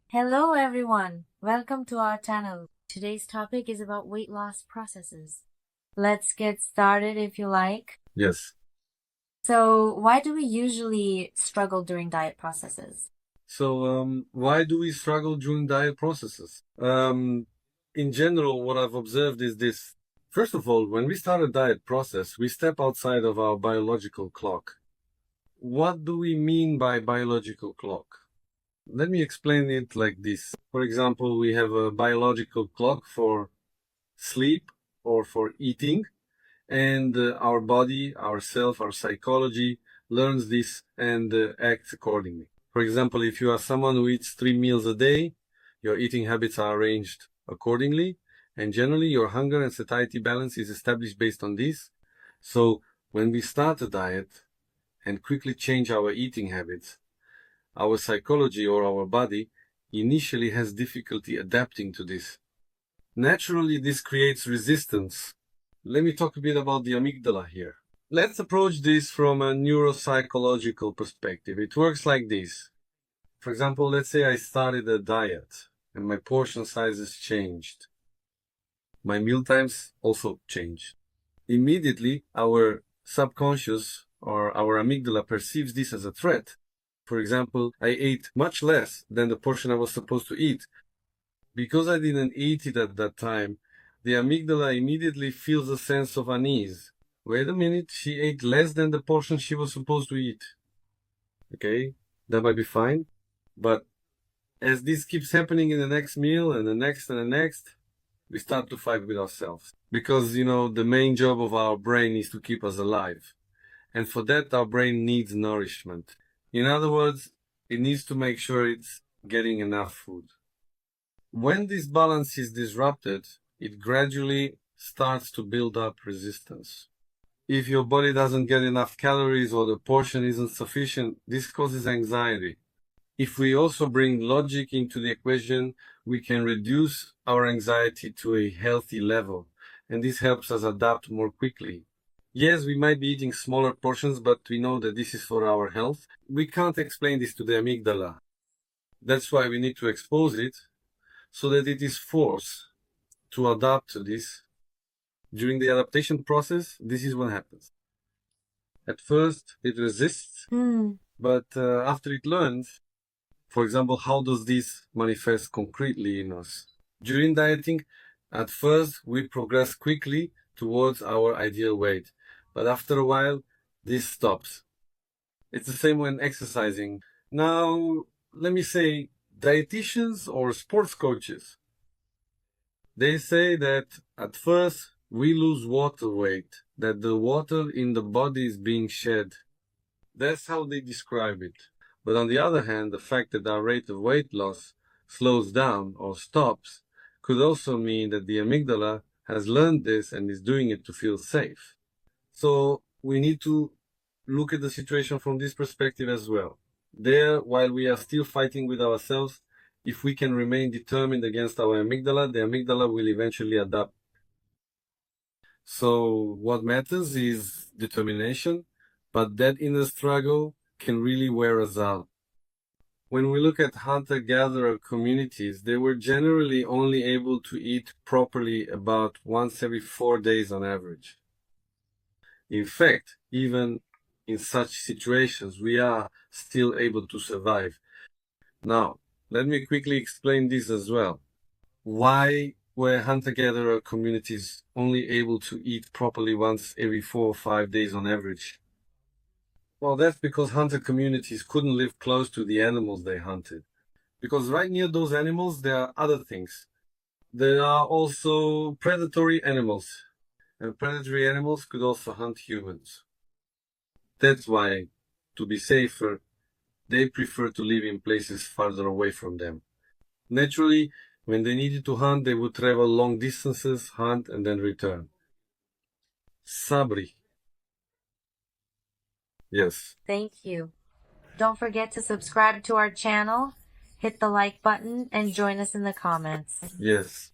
Hello everyone, welcome to our channel. Today's topic is about weight loss processes. Let's get started if you like. Yes. So, why do we usually struggle during diet processes? So, why do we struggle during diet processes? In general, what I've observed is this. First of all, when we start a diet process, we step outside of our biological clock. What do we mean by biological clock? Let me explain it like this. For example, we have a biological clock for sleep or for eating, and our body, ourself, our psychology learns this and acts accordingly. For example, if you are someone who eats 3 meals a day, your eating habits are arranged accordingly, and generally your hunger and satiety balance is established based on this. So when we start a diet and quickly change our eating habits, our psychology or our body initially has difficulty adapting to this. Naturally, this creates resistance. Let me talk a bit about the amygdala here. Let's approach this from a neuropsychological perspective. It works like this. For example, let's say I started a diet and my portion sizes changed. My meal times also changed. Immediately, our subconscious or our amygdala perceives this as a threat. For example, I ate much less than the portion I was supposed to eat. Because I didn't eat it at that time, the amygdala immediately feels a sense of unease. Wait a minute, she ate less than the portion she was supposed to eat. Okay, that might be fine. But as this keeps happening in the next meal and the next and the next, we start to fight with ourselves. Because, the main job of our brain is to keep us alive. And for that, our brain needs nourishment. In other words, it needs to make sure it's getting enough food. When this balance is disrupted, it gradually starts to build up resistance. If your body doesn't get enough calories or the portion isn't sufficient, this causes anxiety. If we also bring logic into the equation, we can reduce our anxiety to a healthy level, and this helps us adapt more quickly. Yes, we might be eating smaller portions, but we know that this is for our health. We can't explain this to the amygdala. That's why we need to expose it so that it is forced to adapt to this. During the adaptation process, this is what happens. At first, it resists, but after it learns, for example, how does this manifest concretely in us? During dieting, at first, we progress quickly towards our ideal weight, but after a while, this stops. It's the same when exercising. Now, let me say, dietitians or sports coaches, they say that at first we lose water weight, that the water in the body is being shed. That's how they describe it. But on the other hand, the fact that our rate of weight loss slows down or stops could also mean that the amygdala has learned this and is doing it to feel safe. So we need to look at the situation from this perspective as well. There, while we are still fighting with ourselves, if we can remain determined against our amygdala, the amygdala will eventually adapt. So what matters is determination, but that inner struggle can really wear us out. When we look at hunter-gatherer communities, they were generally only able to eat properly about once every 4 days on average. In fact, even in such situations, we are still able to survive. Now, let me quickly explain this as well. Why were hunter-gatherer communities only able to eat properly once every 4 or 5 days on average? Well, that's because hunter communities couldn't live close to the animals they hunted. Because right near those animals, there are other things. There are also predatory animals. And predatory animals could also hunt humans. That's why, to be safer, they prefer to live in places farther away from them. Naturally, when they needed to hunt, they would travel long distances, hunt, and then return. Sabri. Yes. Thank you. Don't forget to subscribe to our channel, hit the like button, and join us in the comments. Yes.